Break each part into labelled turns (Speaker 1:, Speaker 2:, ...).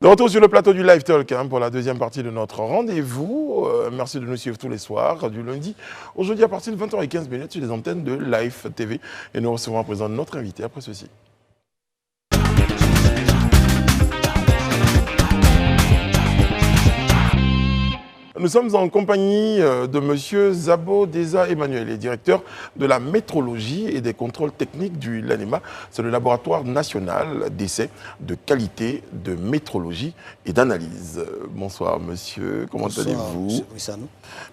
Speaker 1: De retour sur le plateau du Live Talk pour la deuxième partie de notre rendez-vous. Merci de nous suivre tous les soirs du lundi. Aujourd'hui à partir de 20h15 sur les antennes de Live TV. Et nous recevons à présent notre invité après ceci. Nous sommes en compagnie de M. Zabo Deza Emmanuel, il est directeur de la métrologie et des contrôles techniques du LANEMA. C'est le laboratoire national d'essais de qualité de métrologie et d'analyse. Bonsoir monsieur, comment allez-vous?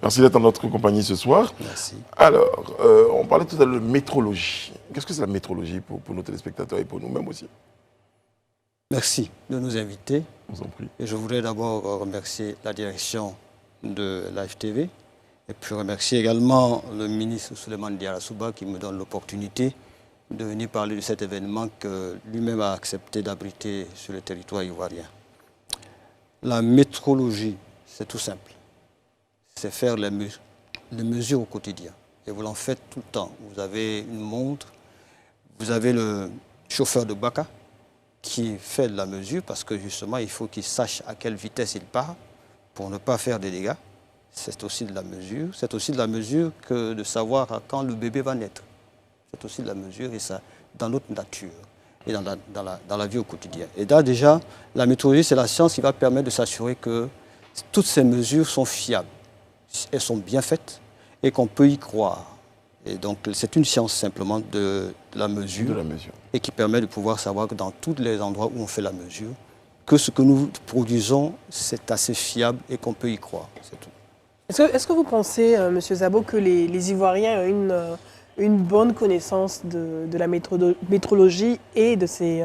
Speaker 1: Merci d'être en notre compagnie ce soir.
Speaker 2: Merci.
Speaker 1: Alors, on parlait tout à l'heure de métrologie. Qu'est-ce que c'est la métrologie pour nos téléspectateurs et pour nous-mêmes aussi?
Speaker 2: Merci de nous inviter.
Speaker 1: Je vous en prie.
Speaker 2: Et je voudrais d'abord remercier la direction de Live TV et puis remercier également le ministre Souleymane Diarra Souba qui me donne l'opportunité de venir parler de cet événement que lui-même a accepté d'abriter sur le territoire ivoirien. La métrologie, c'est tout simple. C'est faire les mesures au quotidien. Et vous l'en faites tout le temps. Vous avez une montre, vous avez le chauffeur de Baka qui fait de la mesure parce que justement il faut qu'il sache à quelle vitesse il part pour ne pas faire des dégâts. C'est aussi de la mesure. C'est aussi de la mesure que de savoir quand le bébé va naître. C'est aussi de la mesure et ça dans notre nature et dans la vie au quotidien. Et là déjà, la métrologie, c'est la science qui va permettre de s'assurer que toutes ces mesures sont fiables. Elles sont bien faites et qu'on peut y croire. Et donc c'est une science simplement de la mesure. Et qui permet de pouvoir savoir que dans tous les endroits où on fait la mesure, que ce que nous produisons, c'est assez fiable et qu'on peut y croire, c'est tout.
Speaker 3: Est-ce que vous pensez, M. Zabo, que les Ivoiriens ont une bonne connaissance de la métrologie et de ses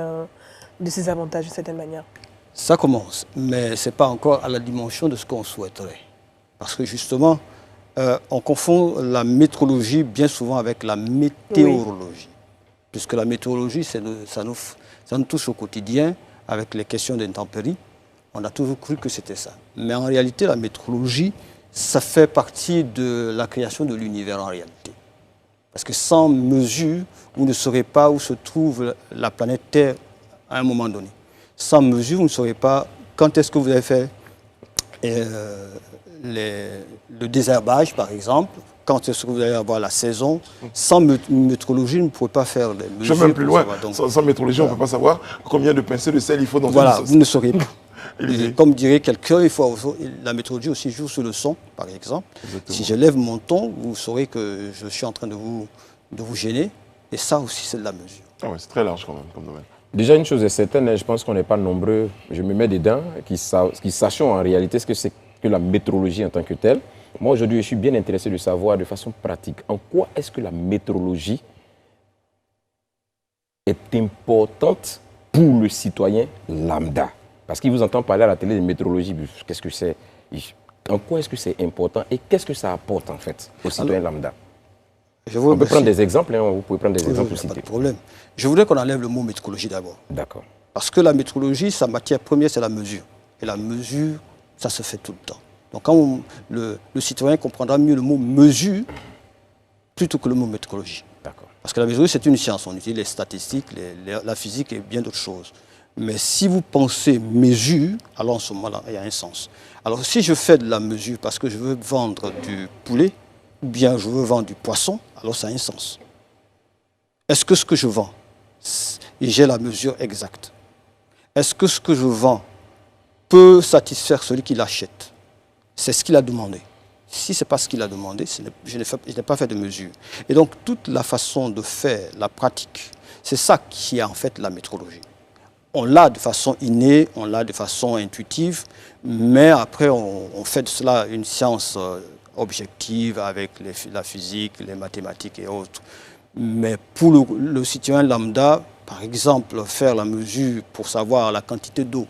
Speaker 3: avantages, d'une certaine manière?
Speaker 2: Ça commence, mais ce n'est pas encore à la dimension de ce qu'on souhaiterait. Parce que justement, on confond la métrologie bien souvent avec la météorologie. Oui. Puisque la météorologie, ça nous touche au quotidien, avec les questions d'intempéries, on a toujours cru que c'était ça. Mais en réalité, la métrologie, ça fait partie de la création de l'univers en réalité. Parce que sans mesure, vous ne saurez pas où se trouve la planète Terre à un moment donné. Sans mesure, vous ne saurez pas quand est-ce que vous avez fait le désherbage, par exemple, quand est-ce que vous allez avoir la saison. Sans métrologie, vous ne pouvez pas faire les mesures.
Speaker 1: Je vais même plus loin. Sans métrologie, on ne peut pas savoir combien de pincées de sel il faut dans une sauce.
Speaker 2: Vous ne saurez pas. Comme dirait quelqu'un, la métrologie aussi joue sur le son, par exemple. Exactement. Si je lève mon ton, vous saurez que je suis en train de vous gêner. Et ça aussi, c'est de la mesure.
Speaker 1: Ah ouais, c'est très large quand même comme domaine.
Speaker 4: Déjà, une chose est certaine, je pense qu'on n'est pas nombreux, je me mets dedans, qui sachons en réalité ce que c'est que la métrologie en tant que telle. Moi, aujourd'hui, je suis bien intéressé de savoir de façon pratique en quoi est-ce que la métrologie est importante pour le citoyen lambda. Parce qu'il vous entend parler à la télé de métrologie, qu'est-ce que c'est? En quoi est-ce que c'est important et qu'est-ce que ça apporte en fait au citoyen lambda? On peut prendre des exemples, hein, vous pouvez prendre des exemples pour citer.
Speaker 2: Pas de problème. Je voudrais qu'on enlève le mot métrologie d'abord.
Speaker 4: D'accord.
Speaker 2: Parce que la métrologie, sa matière première, c'est la mesure. Et la mesure, ça se fait tout le temps. Donc quand le citoyen comprendra mieux le mot mesure plutôt que le mot métrologie.
Speaker 4: D'accord.
Speaker 2: Parce que la métrologie, c'est une science. On utilise les statistiques, la physique et bien d'autres choses. Mais si vous pensez mesure, alors en ce moment-là, il y a un sens. Alors si je fais de la mesure parce que je veux vendre du poulet, ou bien je veux vendre du poisson, alors ça a un sens. Est-ce que ce que je vends, j'ai la mesure exacte? Est-ce que ce que je vends peut satisfaire celui qui l'achète? C'est ce qu'il a demandé. Si ce n'est pas ce qu'il a demandé, je n'ai pas fait de mesure. Et donc, toute la façon de faire, la pratique, c'est ça qui est en fait la métrologie. On l'a de façon innée, on l'a de façon intuitive, mais après, on fait de cela une science objective avec la physique, les mathématiques et autres. Mais pour le citoyen lambda, par exemple, faire la mesure pour savoir la quantité d'eau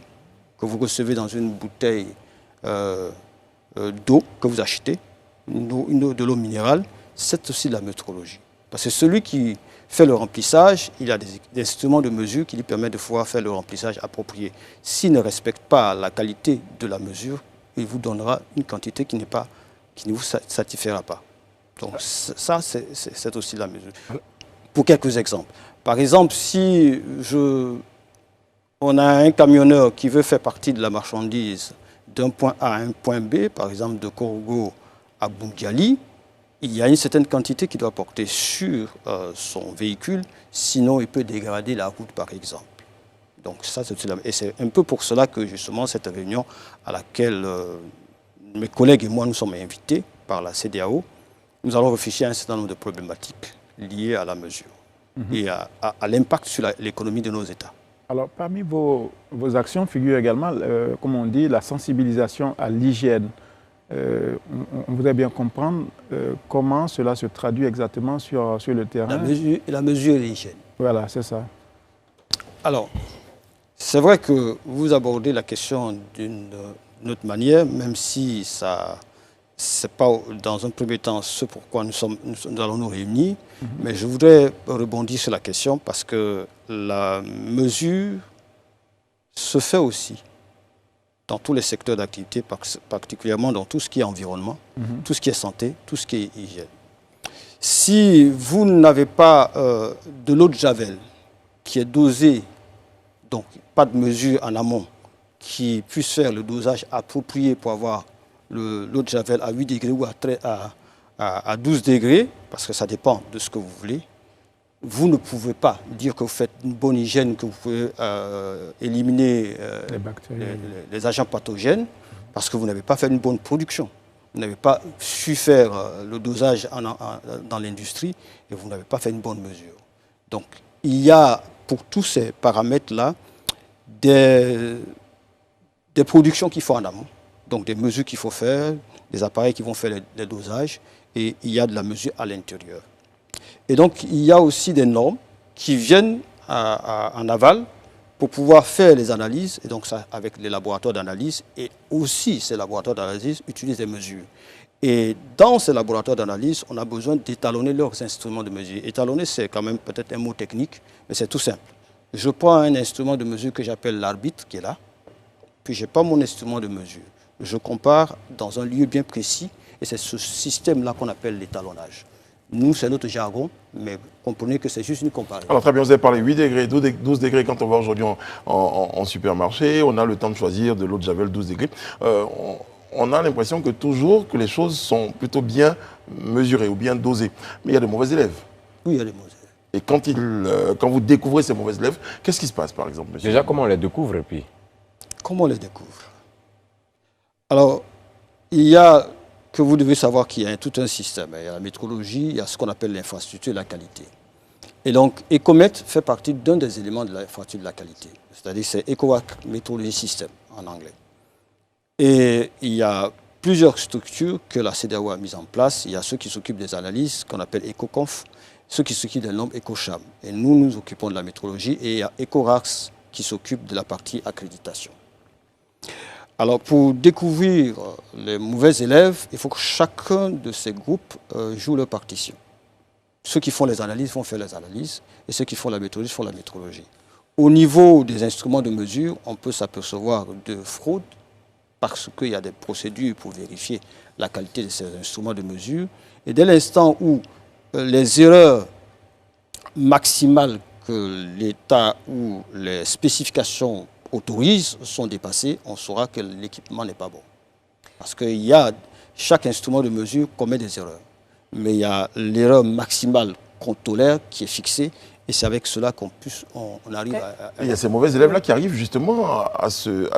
Speaker 2: que vous recevez dans une bouteille d'eau que vous achetez, de l'eau minérale, c'est aussi de la métrologie. Parce que celui qui fait le remplissage, il a des instruments de mesure qui lui permettent de pouvoir faire le remplissage approprié. S'il ne respecte pas la qualité de la mesure, il vous donnera une quantité qui ne vous satisfera pas. Donc ça, c'est aussi de la mesure. Pour quelques exemples. Par exemple, si on a un camionneur qui veut faire partie de la marchandise d'un point A à un point B, par exemple de Korogo à Boundiali, il y a une certaine quantité qu'il doit porter sur son véhicule, sinon il peut dégrader la route par exemple. Donc ça, c'est un peu pour cela que justement cette réunion à laquelle mes collègues et moi nous sommes invités par la CEDEAO, nous allons réfléchir à un certain nombre de problématiques liées à la mesure et à l'impact sur l'économie de nos États.
Speaker 5: Alors, parmi vos actions figure également, comme on dit, la sensibilisation à l'hygiène. On voudrait bien comprendre comment cela se traduit exactement sur le terrain.
Speaker 2: La mesure et l'hygiène.
Speaker 5: Voilà, c'est ça.
Speaker 2: Alors, c'est vrai que vous abordez la question d'une autre manière, même si ça c'est pas dans un premier temps ce pourquoi nous allons nous réunir, mais je voudrais rebondir sur la question parce que la mesure se fait aussi dans tous les secteurs d'activité, particulièrement dans tout ce qui est environnement, tout ce qui est santé, tout ce qui est hygiène. Si vous n'avez pas de l'eau de Javel qui est dosée, donc pas de mesure en amont qui puisse faire le dosage approprié pour avoir l'eau de Javel à 8 degrés ou à 12 degrés, parce que ça dépend de ce que vous voulez, vous ne pouvez pas dire que vous faites une bonne hygiène, que vous pouvez éliminer les agents pathogènes, parce que vous n'avez pas fait une bonne production. Vous n'avez pas su faire le dosage dans l'industrie et vous n'avez pas fait une bonne mesure. Donc, il y a pour tous ces paramètres-là des productions qu'il faut en amont. Donc, des mesures qu'il faut faire, des appareils qui vont faire les dosages et il y a de la mesure à l'intérieur. Et donc, il y a aussi des normes qui viennent en aval pour pouvoir faire les analyses, et donc ça avec les laboratoires d'analyse, et aussi ces laboratoires d'analyse utilisent des mesures. Et dans ces laboratoires d'analyse, on a besoin d'étalonner leurs instruments de mesure. Étalonner, c'est quand même peut-être un mot technique, mais c'est tout simple. Je prends un instrument de mesure que j'appelle l'arbitre, qui est là, puis je prends mon instrument de mesure. Je compare dans un lieu bien précis, et c'est ce système-là qu'on appelle l'étalonnage. Nous, c'est notre jargon, mais comprenez que c'est juste une comparaison.
Speaker 1: Alors très bien, vous avez parlé 8 degrés, 12 degrés quand on va aujourd'hui en supermarché. On a le temps de choisir de l'eau de Javel 12 degrés. On a l'impression que toujours que les choses sont plutôt bien mesurées ou bien dosées. Mais il y a de mauvais élèves.
Speaker 2: Oui, il y a des mauvais élèves.
Speaker 1: Et quand vous découvrez ces mauvais élèves, qu'est-ce qui se passe par exemple, monsieur?
Speaker 4: Déjà, comment on les découvre et puis?
Speaker 2: Comment on les découvre? Alors, il y a que vous devez savoir qu'il y a tout un système. Il y a la métrologie, il y a ce qu'on appelle l'infrastructure et la qualité. Et donc, Ecomet fait partie d'un des éléments de l'infrastructure de la qualité. C'est-à-dire c'est ECOWAC Metrology System en anglais. Et il y a plusieurs structures que la CEDEAO a mises en place. Il y a ceux qui s'occupent des analyses, qu'on appelle EcoConf, ceux qui s'occupent des normes EcoCham. Et nous, nous occupons de la métrologie. Et il y a EcoRax qui s'occupe de la partie accréditation. Alors, pour découvrir les mauvais élèves, il faut que chacun de ces groupes joue leur partition. Ceux qui font les analyses vont faire les analyses et ceux qui font la métrologie font la métrologie. Au niveau des instruments de mesure, on peut s'apercevoir de fraude parce qu'il y a des procédures pour vérifier la qualité de ces instruments de mesure. Et dès l'instant où les erreurs maximales que l'État ou les spécifications autorisent sont dépassées, on saura que l'équipement n'est pas bon. Parce que chaque instrument de mesure commet des erreurs. Mais il y a l'erreur maximale qu'on tolère qui est fixée et c'est avec cela qu'on arrive à...
Speaker 1: Il y a ces mauvais élèves-là qui arrivent justement à se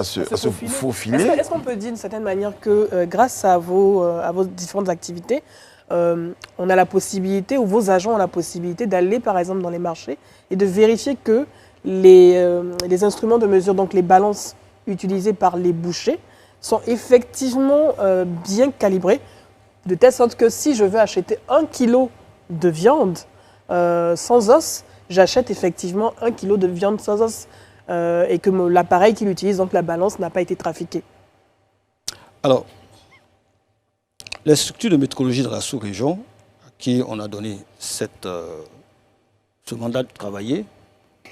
Speaker 1: faufiler.
Speaker 3: Est-ce qu'on peut dire d'une certaine manière que grâce à vos différentes activités, on a la possibilité, ou vos agents ont la possibilité d'aller par exemple dans les marchés et de vérifier que les instruments de mesure, donc les balances utilisées par les bouchers, sont effectivement bien calibrés, de telle sorte que si je veux acheter 1 kilo de viande sans os, j'achète effectivement 1 kilo de viande sans os et que l'appareil qu'il utilise, donc la balance, n'a pas été trafiqué.
Speaker 2: Alors, les structures de métrologie de la sous-région, à qui on a donné ce mandat de travailler,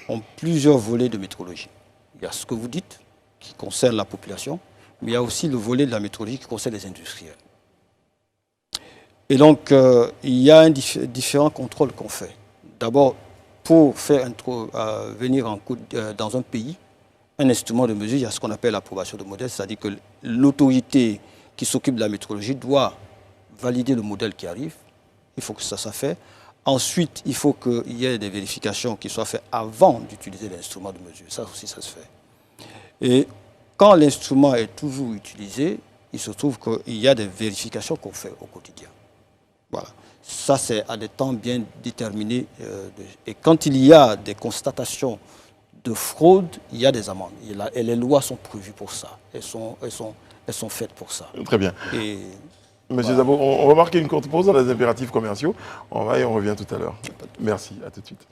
Speaker 2: ont plusieurs volets de métrologie. Il y a ce que vous dites, qui concerne la population, mais il y a aussi le volet de la métrologie qui concerne les industriels. Et donc, il y a différents contrôles qu'on fait. D'abord, pour faire venir dans un pays, un instrument de mesure, il y a ce qu'on appelle l'approbation de modèle, c'est-à-dire que l'autorité qui s'occupe de la métrologie doit valider le modèle qui arrive. Il faut que ça soit fait. Ensuite, il faut qu'il y ait des vérifications qui soient faites avant d'utiliser l'instrument de mesure. Ça aussi, ça se fait. Et quand l'instrument est toujours utilisé, il se trouve qu'il y a des vérifications qu'on fait au quotidien. Voilà. Ça, c'est à des temps bien déterminés. Et quand il y a des constatations de fraude, il y a des amendes. Et les lois sont prévues pour ça. Elles sont faites pour ça.
Speaker 1: Très bien.
Speaker 2: Et
Speaker 1: Monsieur Zabo, on va marquer une courte pause dans les impératifs commerciaux. On va et on revient tout à l'heure. Merci, à tout de suite.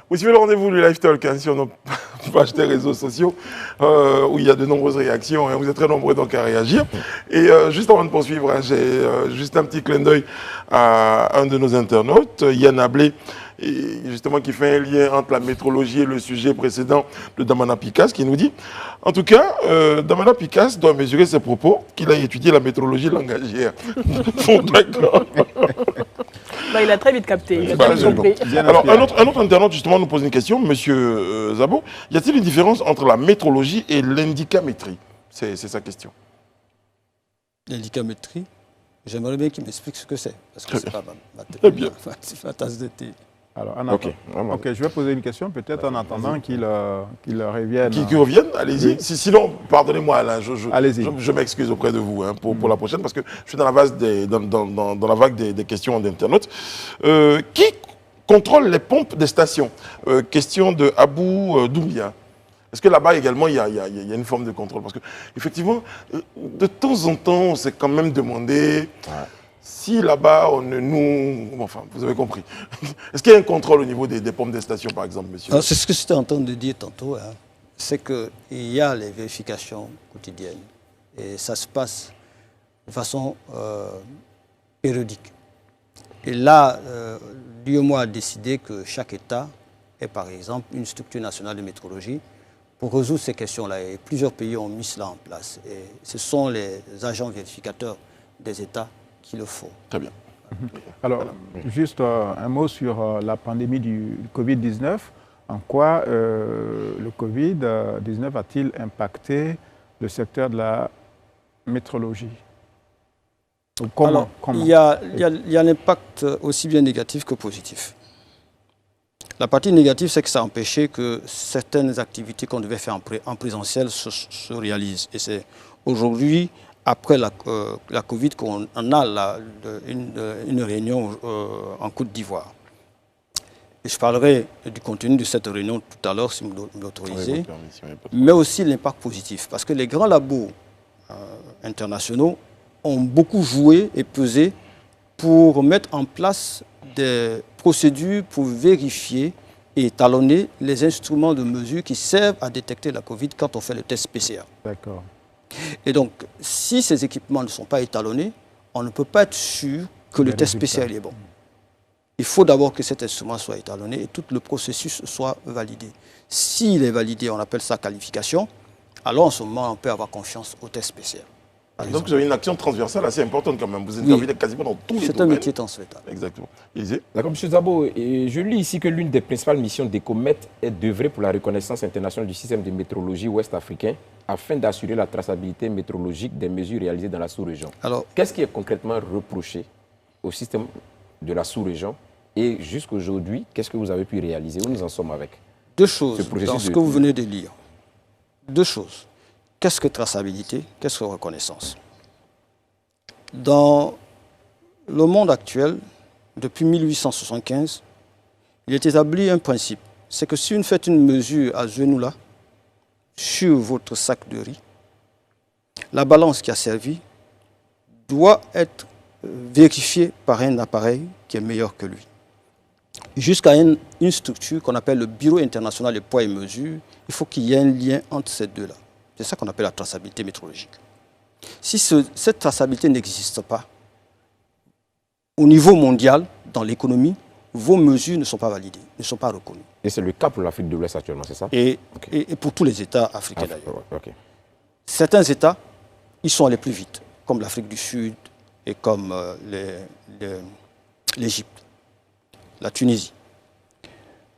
Speaker 1: Vous suivez le rendez-vous du Live Talk sur nos pages des réseaux sociaux où il y a de nombreuses réactions et vous êtes très nombreux donc à réagir. Et juste avant de poursuivre, j'ai juste un petit clin d'œil à un de nos internautes, Yann Ablé, et justement qui fait un lien entre la métrologie et le sujet précédent de Damana Picasse, qui nous dit, en tout cas, Damana Picasse doit mesurer ses propos qu'il a étudié la métrologie langagière. Bon, d'accord.
Speaker 3: Bah, il a très vite capté, il a
Speaker 1: Bah,
Speaker 3: très vite compris.
Speaker 1: Alors, un autre internaute, justement, nous pose une question, monsieur Zabo. Y a-t-il une différence entre la métrologie et l'indicamétrie? C'est sa question.
Speaker 2: l'indicamétrie, j'aimerais bien qu'il m'explique ce que c'est. Parce que c'est pas ma tasse de thé.
Speaker 5: Alors,
Speaker 4: Ok,
Speaker 5: je vais poser une question, peut-être en attendant qu'il revienne.
Speaker 1: Qui reviennent, allez-y. Oui. Sinon, pardonnez-moi, là, je m'excuse auprès de vous pour la prochaine, parce que je suis dans la vague des questions d'internautes. Qui contrôle les pompes des stations? Question de Abou Doumbia. Est-ce que là-bas également, il y a une forme de contrôle? Parce qu'effectivement, de temps en temps, on s'est quand même demandé... Si là-bas, enfin, vous avez compris. Est-ce qu'il y a un contrôle au niveau des pompes des stations, par exemple, monsieur?
Speaker 2: C'est ce que j'étais en train de dire tantôt. Hein. C'est qu'il y a les vérifications quotidiennes. Et ça se passe de façon périodique. Et là, l'UEMOA a décidé que chaque État ait, par exemple, une structure nationale de métrologie pour résoudre ces questions-là. Et plusieurs pays ont mis cela en place. Et ce sont les agents vérificateurs des États qui le font.
Speaker 1: Très bien.
Speaker 5: Alors, juste un mot sur la pandémie du Covid-19. En quoi le Covid-19 a-t-il impacté le secteur de la métrologie?
Speaker 2: Alors, il y a l'impact aussi bien négatif que positif. La partie négative, c'est que ça a empêché que certaines activités qu'on devait faire en présentiel se réalisent. Et c'est aujourd'hui, après la Covid, qu'on a une réunion en Côte d'Ivoire. Et je parlerai du contenu de cette réunion tout à l'heure, si vous l'autorisez, mais aussi l'impact positif. Parce que les grands labos internationaux ont beaucoup joué et pesé pour mettre en place des procédures pour vérifier et étalonner les instruments de mesure qui servent à détecter la Covid quand on fait le test PCR.
Speaker 5: D'accord.
Speaker 2: Et donc, si ces équipements ne sont pas étalonnés, on ne peut pas être sûr que le test PCR est bon. Il faut d'abord que cet instrument soit étalonné et tout le processus soit validé. S'il est validé, on appelle ça qualification, alors en ce moment, on peut avoir confiance au test PCR.
Speaker 1: Donc vous avez une action transversale assez importante quand même. Vous intervenez quasiment dans tous les domaines.
Speaker 2: C'est un métier transversal.
Speaker 1: Exactement. Élisée?
Speaker 4: D'accord, M. Zabo, et je lis ici que l'une des principales missions d'ECOMET est d'œuvrer pour la reconnaissance internationale du système de métrologie ouest-africain afin d'assurer la traçabilité métrologique des mesures réalisées dans la sous-région. Alors, qu'est-ce qui est concrètement reproché au système de la sous-région et jusqu'aujourd'hui, qu'est-ce que vous avez pu réaliser? Où nous en sommes avec?
Speaker 2: Deux choses dans ce que vous venez de lire. Deux choses. Qu'est-ce que traçabilité? Qu'est-ce que reconnaissance? Dans le monde actuel, depuis 1875, il est établi un principe. C'est que si vous faites une mesure à ce genou-là, sur votre sac de riz, la balance qui a servi doit être vérifiée par un appareil qui est meilleur que lui. Jusqu'à une structure qu'on appelle le Bureau international des poids et mesures, il faut qu'il y ait un lien entre ces deux-là. C'est ça qu'on appelle la traçabilité métrologique. Si cette traçabilité n'existe pas, au niveau mondial, dans l'économie, vos mesures ne sont pas validées, ne sont pas reconnues.
Speaker 4: Et c'est le cas pour l'Afrique de l'Ouest actuellement, c'est ça?
Speaker 2: Et pour tous les États africains d'ailleurs.
Speaker 4: Ok.
Speaker 2: Certains États, ils sont allés plus vite, comme l'Afrique du Sud et comme l'Égypte, la Tunisie.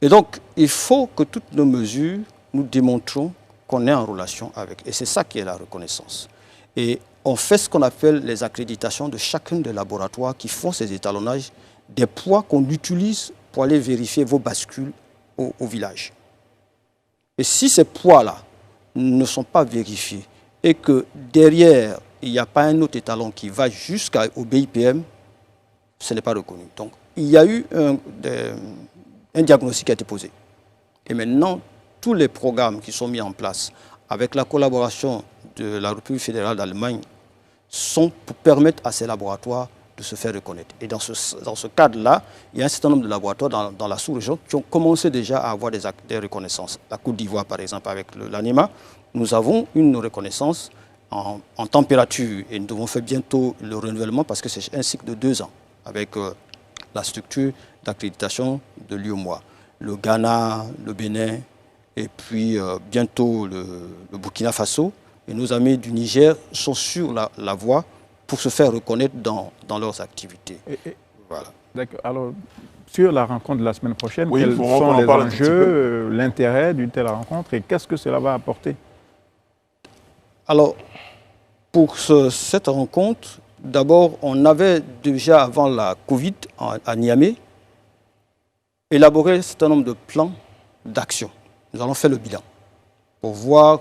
Speaker 2: Et donc, il faut que toutes nos mesures, nous démontrons qu'on est en relation avec. Et c'est ça qui est la reconnaissance. Et on fait ce qu'on appelle les accréditations de chacun des laboratoires qui font ces étalonnages des poids qu'on utilise pour aller vérifier vos bascules au village. Et si ces poids-là ne sont pas vérifiés et que derrière, il n'y a pas un autre étalon qui va jusqu'au BIPM, ce n'est pas reconnu. Donc, il y a eu un diagnostic qui a été posé. Et maintenant, tous les programmes qui sont mis en place avec la collaboration de la République fédérale d'Allemagne sont pour permettre à ces laboratoires de se faire reconnaître. Et dans ce cadre-là, il y a un certain nombre de laboratoires dans la sous-région qui ont commencé déjà à avoir des reconnaissances. La Côte d'Ivoire, par exemple, avec l'ANEMA, nous avons une reconnaissance en température et nous devons faire bientôt le renouvellement parce que c'est un cycle de 2 ans avec la structure d'accréditation de l'UOMOA. Le Ghana, le Bénin et puis bientôt le Burkina Faso et nos amis du Niger sont sur la voie pour se faire reconnaître dans leurs activités. Voilà.
Speaker 5: D'accord. Alors, sur la rencontre de la semaine prochaine,
Speaker 1: oui,
Speaker 5: quels sont les enjeux, l'intérêt d'une telle rencontre et qu'est-ce que cela va apporter?
Speaker 2: Alors, pour cette rencontre, d'abord, on avait déjà, avant la Covid, à Niamey, élaboré un certain nombre de plans d'action. Nous allons faire le bilan pour voir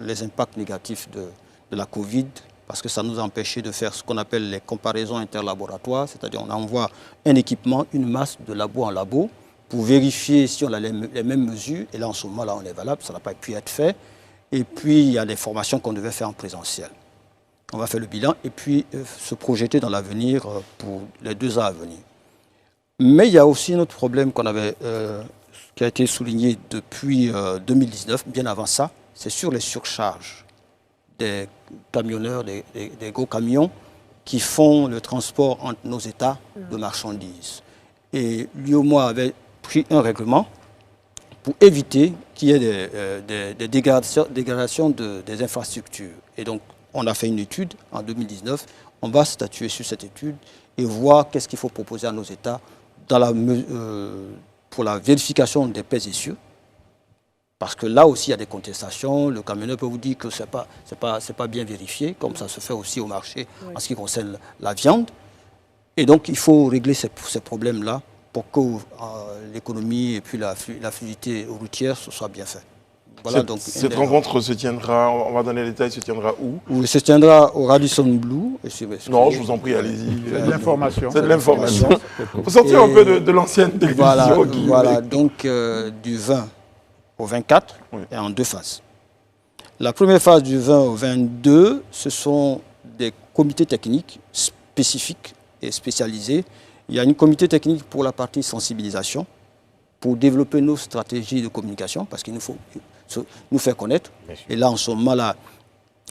Speaker 2: les impacts négatifs de la Covid, parce que ça nous a empêché de faire ce qu'on appelle les comparaisons interlaboratoires, c'est-à-dire on envoie un équipement, une masse de labo en labo, pour vérifier si on a les mêmes mesures, et là en ce moment-là on est valable, ça n'a pas pu être fait, et puis il y a des formations qu'on devait faire en présentiel. On va faire le bilan et puis se projeter dans l'avenir pour les 2 ans à venir. Mais il y a aussi un autre problème qui a été souligné depuis 2019, bien avant ça, c'est sur les surcharges des camionneurs, des gros camions qui font le transport entre nos États de marchandises. Et l'UOMOA avait pris un règlement pour éviter qu'il y ait des dégradations des infrastructures. Et donc, on a fait une étude en 2019. On va statuer sur cette étude et voir qu'est-ce qu'il faut proposer à nos États pour la vérification des pèses et cieux. Parce que là aussi, il y a des contestations. Le camionneur peut vous dire que ce n'est pas bien vérifié, comme ça se fait aussi au marché en ce qui concerne la viande. Et donc, il faut régler ces problèmes-là pour que l'économie et puis la fluidité routière soit bien fait. Voilà,
Speaker 1: cette rencontre se tiendra, on va donner les détails, se tiendra où?
Speaker 2: Oui, se tiendra au Radisson Blu.
Speaker 1: Non, je vous en prie, allez-y.
Speaker 5: C'est de l'information.
Speaker 1: C'est de l'information. Il faut sortir un peu de l'ancienne télévision.
Speaker 2: Voilà, donc du 20 au 24 et en 2 phases. La première phase du 20 au 22, ce sont des comités techniques spécifiques et spécialisés. Il y a une comité technique pour la partie sensibilisation, pour développer nos stratégies de communication, parce qu'il nous faut nous faire connaître. Et là, en ce moment-là,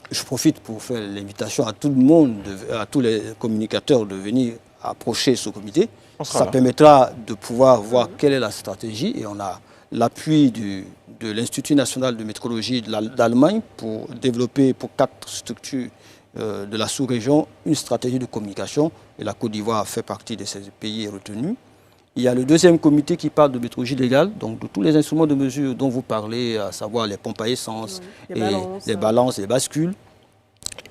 Speaker 2: je profite pour faire l'invitation à tout le monde, à tous les communicateurs de venir approcher ce comité. Ça permettra de pouvoir voir quelle est la stratégie et on a l'appui de l'Institut national de métrologie d'Allemagne pour développer pour 4 structures de la sous-région une stratégie de communication et la Côte d'Ivoire fait partie de ces pays retenus. Il y a le deuxième comité qui parle de métrologie légale, donc de tous les instruments de mesure dont vous parlez, à savoir les pompes à essence, les balances, les bascules.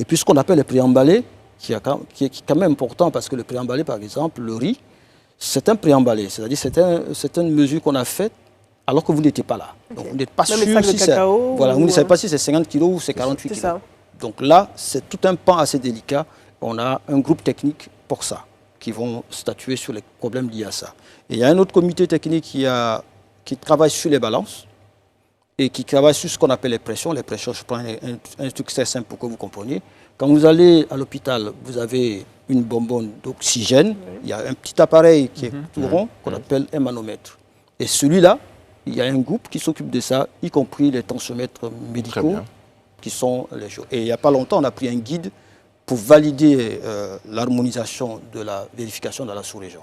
Speaker 2: Et puis ce qu'on appelle les préemballés, qui est quand même important parce que le préemballé, par exemple, le riz, c'est un préemballé, c'est-à-dire c'est une mesure qu'on a faite alors que vous n'étiez pas là. Donc vous n'êtes pas sûr si c'est... Voilà, vous ne savez pas si c'est 50 kg ou c'est 48 kg. Ça. Donc là, c'est tout un pan assez délicat. On a un groupe technique pour ça, qui vont statuer sur les problèmes liés à ça. Et il y a un autre comité technique qui travaille sur les balances et qui travaille sur ce qu'on appelle les pressions. Les pressions, je prends un truc très simple pour que vous compreniez. Quand vous allez à l'hôpital, vous avez une bonbonne d'oxygène. Il y a un petit appareil qui est tout rond qu'on appelle un manomètre. Et celui-là, il y a un groupe qui s'occupe de ça, y compris les tensiomètres médicaux qui sont les jours. Et il n'y a pas longtemps, on a pris un guide pour valider l'harmonisation de la vérification dans la sous-région.